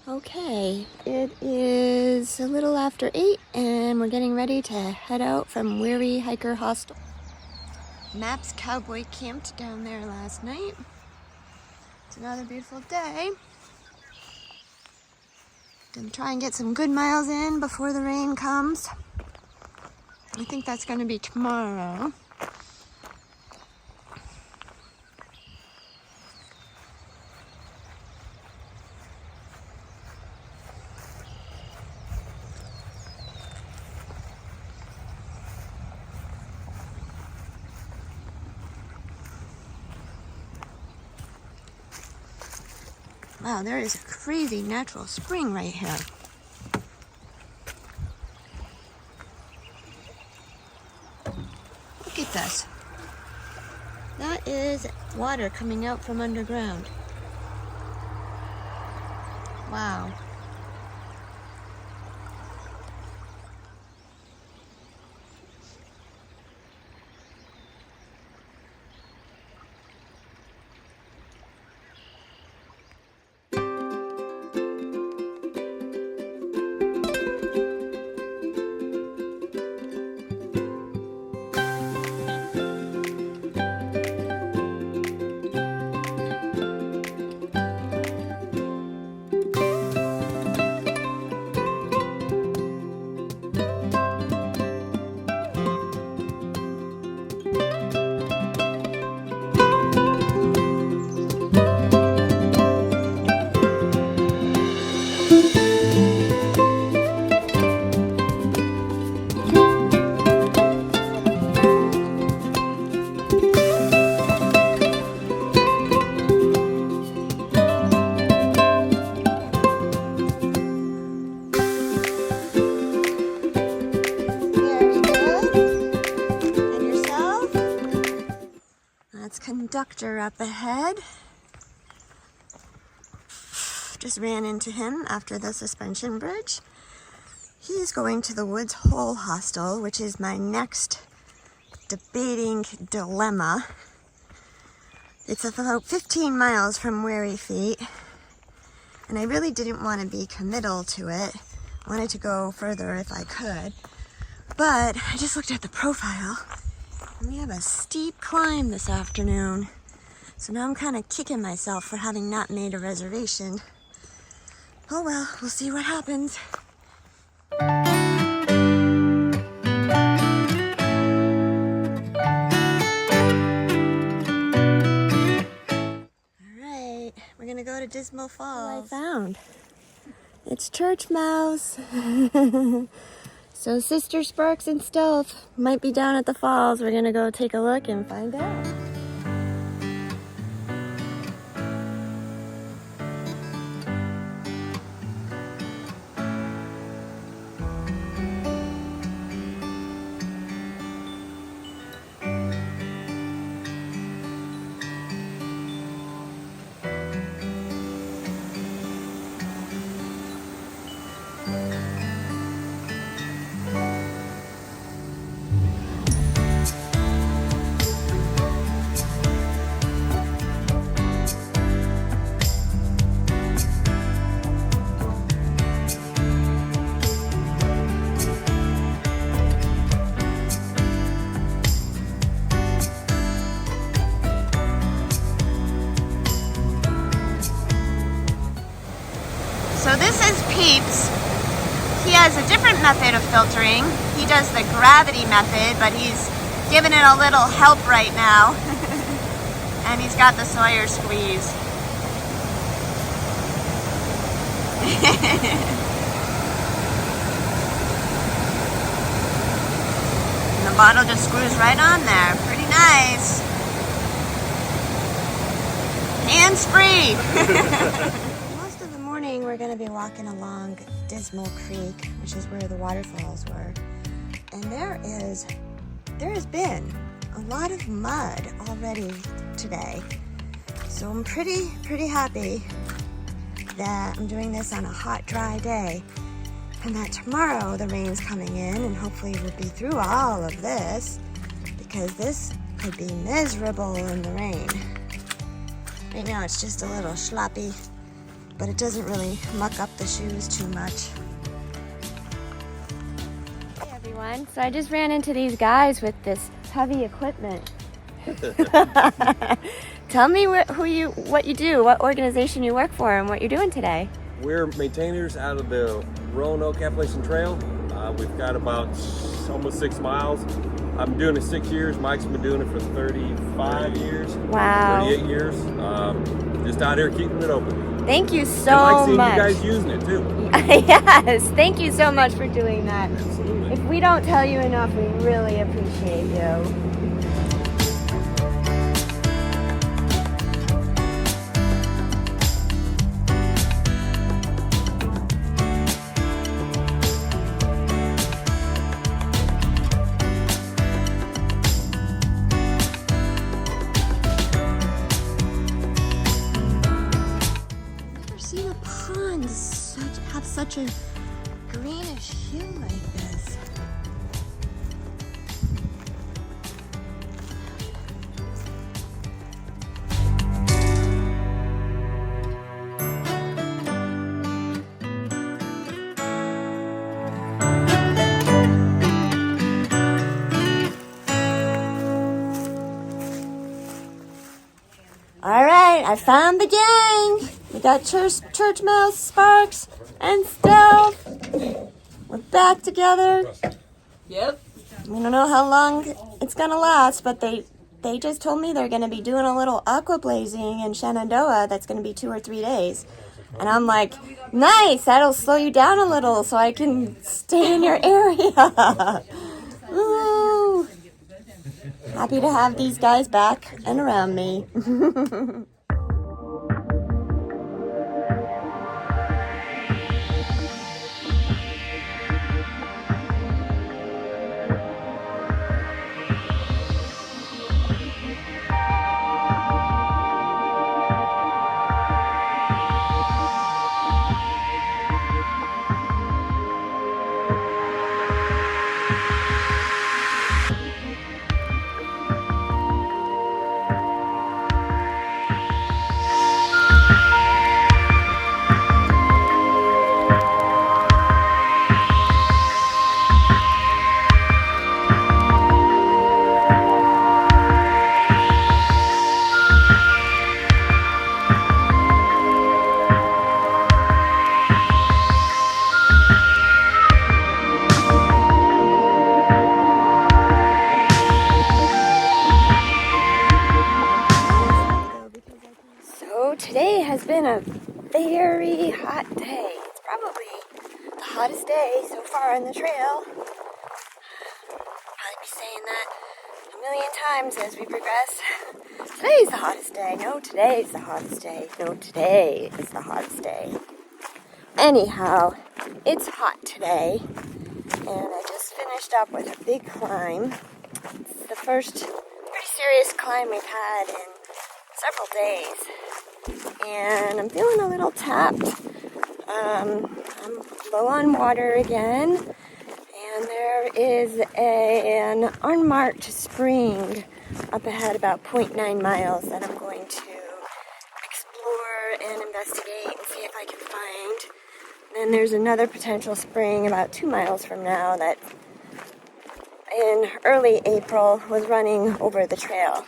Okay, it is a little after 8 and we're getting ready to head out from Weary Hiker Hostel. Maps Cowboy camped down there last night. It's another beautiful day. Gonna try and get some good miles in before the rain comes. I think that's gonna be tomorrow. Wow, there is a crazy natural spring right here. Look at this. That is water coming out from underground. Wow. Conductor up ahead. Just ran into him after the suspension bridge. He's going to the Woods Hole Hostel, which is my next debating dilemma. It's about 15 miles from Weary Feet, and I really didn't want to be committal to it. I wanted to go further if I could, but I just looked at the profile. We have a steep climb this afternoon, so now I'm kind of kicking myself for having not made a reservation. Oh well, we'll see what happens. Alright, we're gonna go to Dismal Falls. I found. It's Church Mouse. So Sister Sparks and Stealth might be down at the falls. We're gonna go take a look and find out. So this is Peeps. He has a different method of filtering. He does the gravity method, but he's giving it a little help right now. And he's got the Sawyer squeeze. And the bottle just screws right on there. Pretty nice. Hands-free. We're going to be walking along Dismal Creek, which is where the waterfalls were, and there has been a lot of mud already today, so I'm pretty happy that I'm doing this on a hot, dry day, and that tomorrow the rain's coming in, and hopefully we'll be through all of this, because this could be miserable in the rain. Right now it's just a little sloppy. but it doesn't really muck up the shoes too much. Hey everyone, so I just ran into these guys with this heavy equipment. Tell me what you do, what organization you work for, and what you're doing today. We're maintainers out of the Roanoke Appalachian Trail. We've got about almost 6 miles. I've been doing it 6 years. Mike's been doing it for 35 years. Wow. 38 years. Just out here keeping it open. Thank you so I like seeing much. you guys using it too. Yes, thank you so much for doing that. Absolutely. If we don't tell you enough, we really appreciate you. Seen a pond have such a greenish hue like this. All right, I found the gang. We got Church Mouse, Sparks, and Stealth. We're back together. Yep. We don't know how long it's gonna last, but they just told me they're gonna be doing a little aqua blazing in Shenandoah. That's gonna be 2 or 3 days, and I'm like, nice. That'll slow you down a little, so I can stay in your area. Woo! Happy to have these guys back and around me. Today has been a very hot day. It's probably the hottest day so far on the trail. I'll probably be saying that a million times as we progress. Today's the hottest day. No, today's the hottest day. No, today is the hottest day. Anyhow, it's hot today, and I just finished up with a big climb. It's the first pretty serious climb we've had in several days. And I'm feeling a little tapped. I'm low on water again, and there is an unmarked spring up ahead about 0.9 miles that I'm going to explore and investigate and see if I can find. Then there's another potential spring about 2 miles from now that in early April was running over the trail.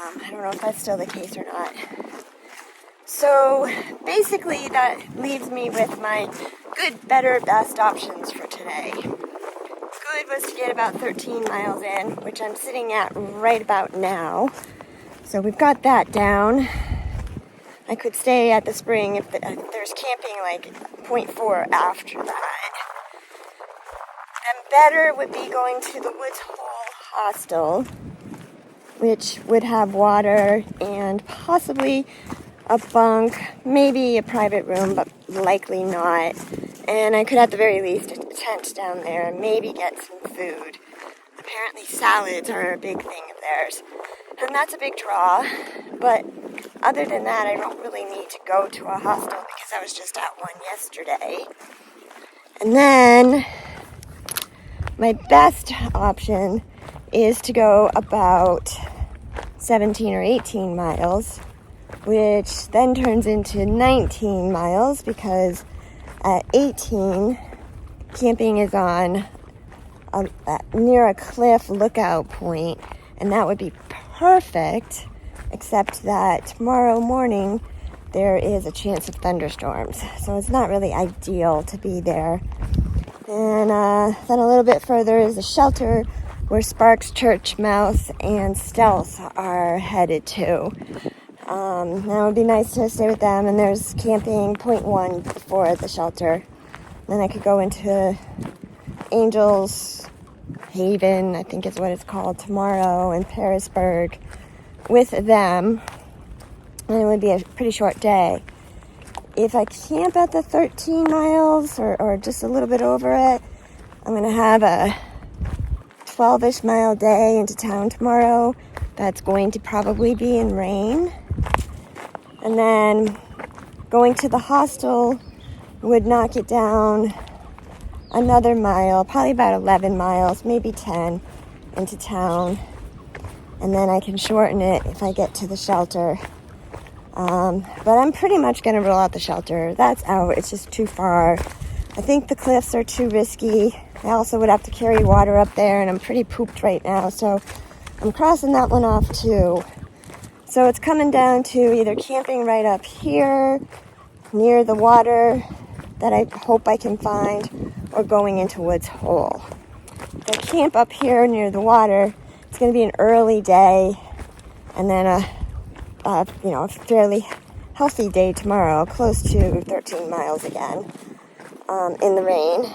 I don't know if that's still the case or not. So basically that leaves me with my good, better, best options for today. Good was to get about 13 miles in, which I'm sitting at right about now. So we've got that down. I could stay at the spring if there's camping like 0.4 after that. And better would be going to the Woods Hole Hostel, which would have water and possibly a bunk, maybe a private room, but likely not. And I could at the very least a tent down there and maybe get some food. Apparently salads are a big thing of theirs. And that's a big draw. But other than that, I don't really need to go to a hostel because I was just at one yesterday. And then my best option is to go about 17 or 18 miles which then turns into 19 miles because at 18, camping is on near a cliff lookout point, and that would be perfect, except that tomorrow morning there is a chance of thunderstorms, so it's not really ideal to be there. And then a little bit further is a shelter where Sparks, Churchmouth, and Stealth are headed to. That would be nice to stay with them, and there's camping point 1 for the shelter. Then I could go into Angels Haven, I think is what it's called, tomorrow in Parisburg with them, and it would be a pretty short day. If I camp at the 13 miles or just a little bit over it, I'm going to have a 12-ish mile day into town tomorrow. That's going to probably be in rain. And then going to the hostel would knock it down another mile, probably about 11 miles, maybe 10 into town. And then I can shorten it if I get to the shelter. But I'm pretty much going to rule out the shelter. That's out. It's just too far. I think the cliffs are too risky. I also would have to carry water up there, and I'm pretty pooped right now. So I'm crossing that one off too. So it's coming down to either camping right up here near the water that I hope I can find, or going into Woods Hole. If I camp up here near the water, it's going to be an early day, and then a fairly healthy day tomorrow, close to 13 miles again, in the rain.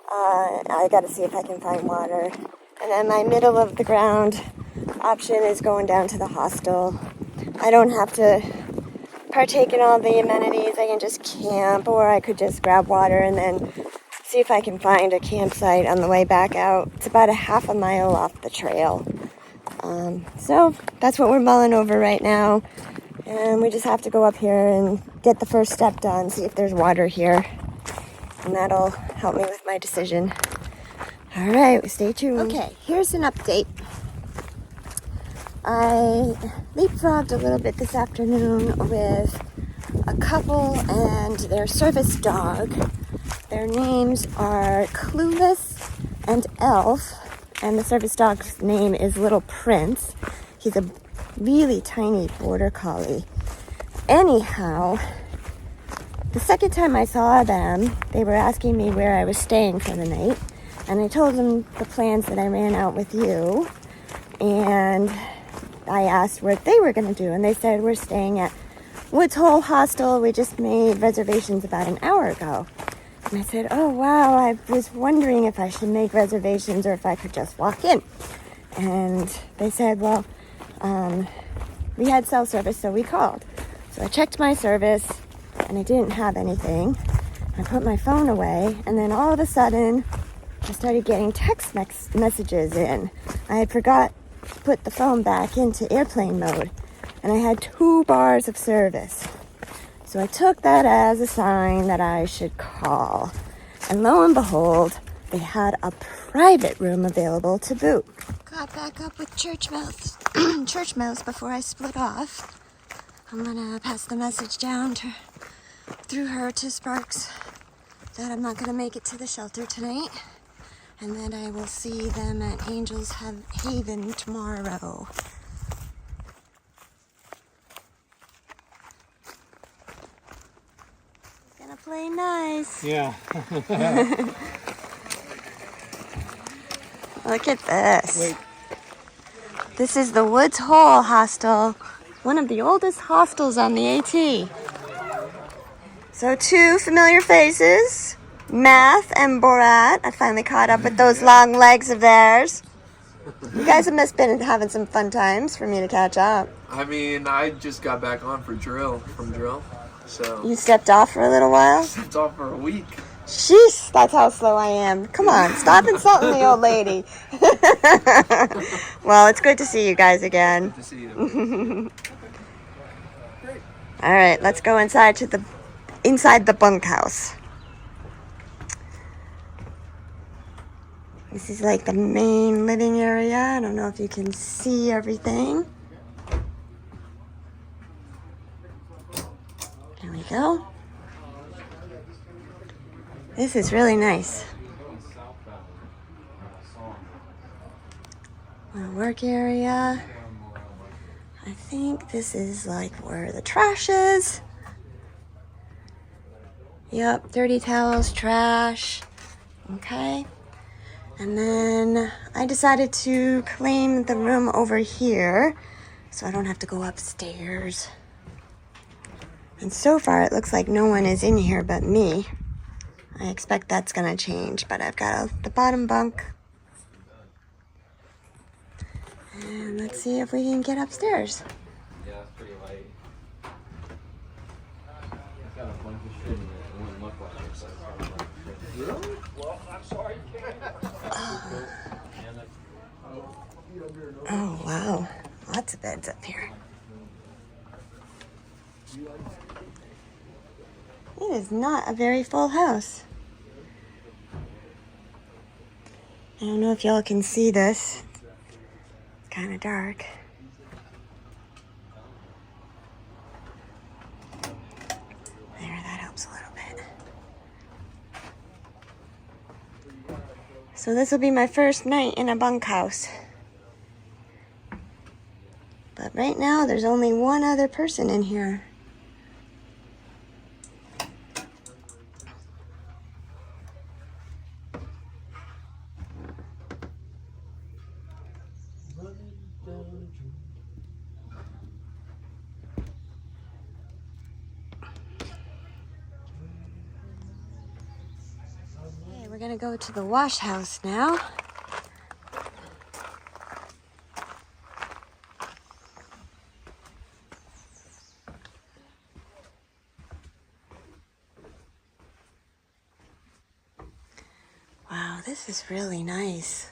I got to see if I can find water. And then my middle of the ground option is going down to the hostel. I don't have to partake in all the amenities. I can just camp, or I could just grab water and then see if I can find a campsite on the way back out. It's about a half a mile off the trail. So that's what we're mulling over right now. And we just have to go up here and get the first step done, see if there's water here. And that'll help me with my decision. All right, stay tuned. Okay, here's an update. I leapfrogged a little bit this afternoon with a couple and their service dog. Their names are Clueless and Elf, and the service dog's name is Little Prince. He's a really tiny border collie. Anyhow, the second time I saw them, they were asking me where I was staying for the night, and I told them the plans that I ran out with you, and I asked what they were going to do, and they said, we're staying at Woods Hole Hostel. We just made reservations about an hour ago. And I said, oh, wow, I was wondering if I should make reservations or if I could just walk in. And they said, well, we had cell service, so we called. So I checked my service, and I didn't have anything. I put my phone away, and then all of a sudden, I started getting text messages in. I had forgot to put the phone back into airplane mode, and I had 2 bars of service. So I took that as a sign that I should call. And lo and behold, they had a private room available to boot. Got back up with Churchmouth before I split off. I'm gonna pass the message down through her to Sparks that I'm not gonna make it to the shelter tonight, and that I will see them at Angels Haven tomorrow. Gonna play nice. Yeah. Look at this. Wait. This is the Woods Hole Hostel, one of the oldest hostels on the AT. So 2 familiar faces, Math and Borat. I finally caught up with those long legs of theirs. You guys must have been having some fun times for me to catch up. I mean, I just got back on from drill, so... You stepped off for a little while? Stepped off for a week. Sheesh, that's how slow I am. Come on, stop insulting the old lady. Well, it's good to see you guys again. Good to see you. All right, let's go inside the bunkhouse. This is like the main living area. I don't know if you can see everything. There we go. This is really nice. My work area. I think this is like where the trash is. Yep, dirty towels, trash. Okay. And then I decided to claim the room over here so I don't have to go upstairs. And so far it looks like no one is in here but me. I expect that's gonna change, but I've got the bottom bunk. And let's see if we can get upstairs. Yeah, it's pretty light. It's got a bunch of shit in it. It wouldn't look like it, so it's probably like really? Well, I'm sorry. Oh, wow. Lots of beds up here. It is not a very full house. I don't know if y'all can see this. It's kind of dark. There, that helps a little bit. So this will be my first night in a bunkhouse. But right now, there's only one other person in here. Okay, we're gonna go to the wash house now. Wow, this is really nice.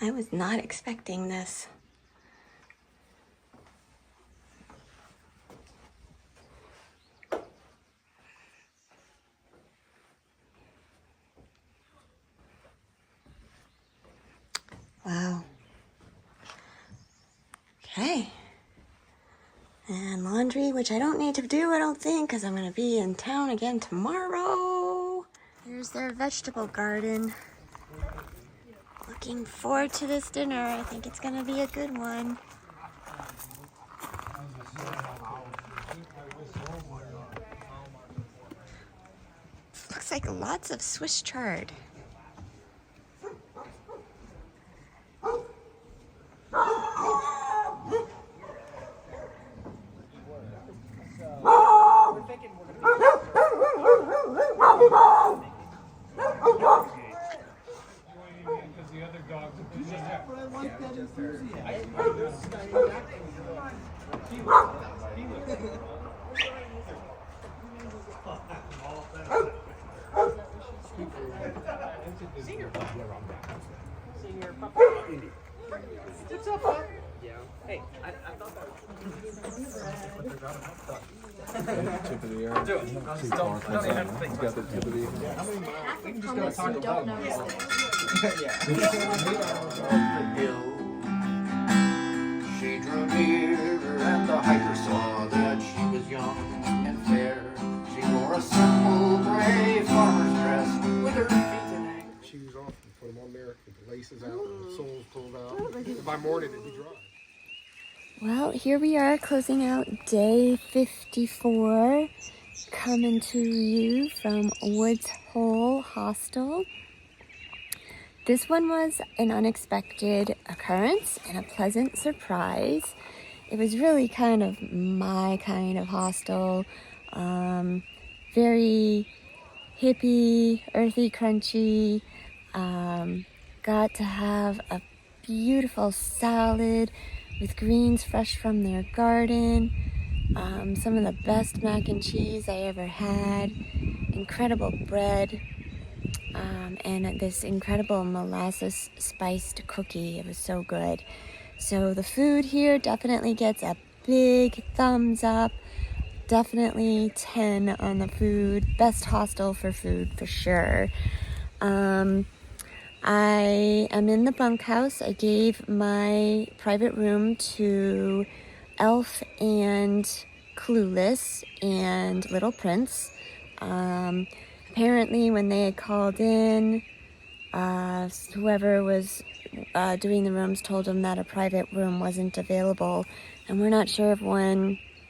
I was not expecting this. Wow. Okay. And laundry, which I don't need to do, I don't think, because I'm going to be in town again tomorrow. Here's their vegetable garden. Looking forward to this dinner. I think it's going to be a good one. Looks like lots of Swiss chard. Hey, I thought that Tip of the arm. do it. Don't even have to think. Got the tip of the arm. We can just go talk about it. She drew near and the hiker saw that she was young and fair. She wore a simple gray farmer's dress with her feet in ankles. Shoes off and put them on there with the laces out and the soles pulled out. By morning it'd be dry. Well, here we are closing out day 54, coming to you from Woods Hole Hostel. This one was an unexpected occurrence and a pleasant surprise. It was really kind of my kind of hostel, very hippie, earthy, crunchy. Got to have a beautiful salad with greens fresh from their garden, some of the best mac and cheese I ever had, incredible bread, and this incredible molasses spiced cookie. It was so good. So the food here definitely gets a big thumbs up. Definitely 10 on the food. Best hostel for food for sure. I am in the bunkhouse. I gave my private room to Elf and Clueless and Little Prince. Apparently when they had called in, whoever was doing the rooms told them that a private room wasn't available, and we're not sure if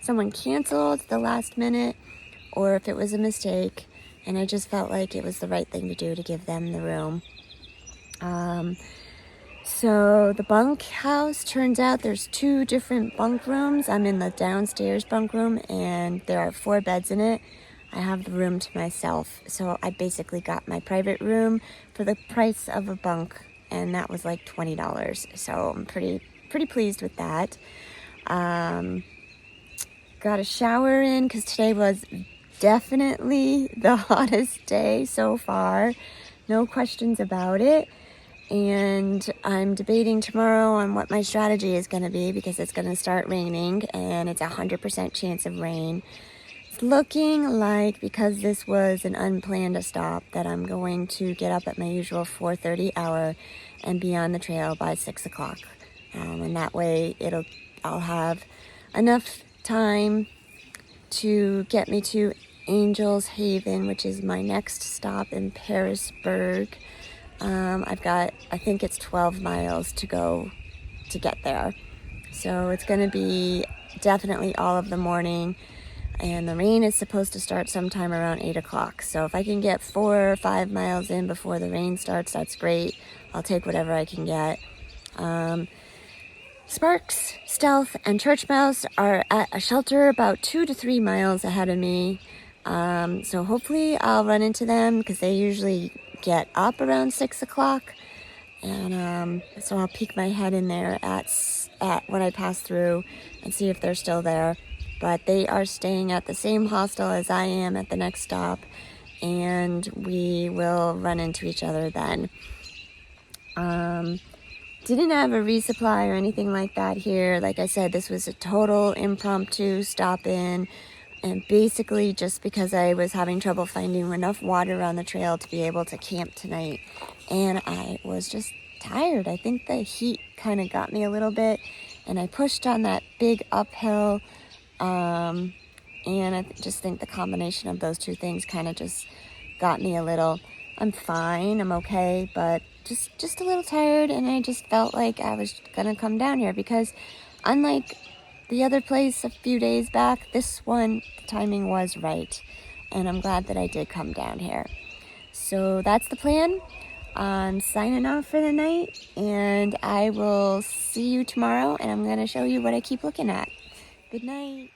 someone canceled the last minute or if it was a mistake, and I just felt like it was the right thing to do to give them the room. So the bunkhouse, turns out there's 2 different bunk rooms. I'm in the downstairs bunk room and there are 4 beds in it. I have the room to myself, so I basically got my private room for the price of a bunk, and that was like $20. So I'm pretty pleased with that. Got a shower in because today was definitely the hottest day so far. No questions about it. And I'm debating tomorrow on what my strategy is going to be because it's going to start raining and it's a 100% chance of rain. It's looking like, because this was an unplanned stop, that I'm going to get up at my usual 4:30 hour and be on the trail by 6 o'clock. And that way I'll have enough time to get me to Angel's Haven, which is my next stop in Parisburg. I've got, I think it's 12 miles to go to get there. So it's going to be definitely all of the morning. And the rain is supposed to start sometime around 8 o'clock. So if I can get 4 or 5 miles in before the rain starts, that's great. I'll take whatever I can get. Sparks, Stealth, and Church Mouse are at a shelter about 2 to 3 miles ahead of me. So hopefully I'll run into them because they usually get up around 6 o'clock. And so I'll peek my head in there at when I pass through and see if they're still there. But they are staying at the same hostel as I am at the next stop, and we will run into each other then. Didn't have a resupply or anything like that here. Like I said, this was a total impromptu stop in, and basically just because I was having trouble finding enough water on the trail to be able to camp tonight, and I was just tired. I think the heat kind of got me a little bit, and I pushed on that big uphill. And I just think the combination of those 2 things kind of just got me a little. I'm fine, I'm okay, but just a little tired, and I just felt like I was gonna come down here because unlike the other place a few days back, this one, the timing was right, and I'm glad that I did come down here. So that's the plan. I'm signing off for the night, and I will see you tomorrow, and I'm gonna show you what I keep looking at. Good night.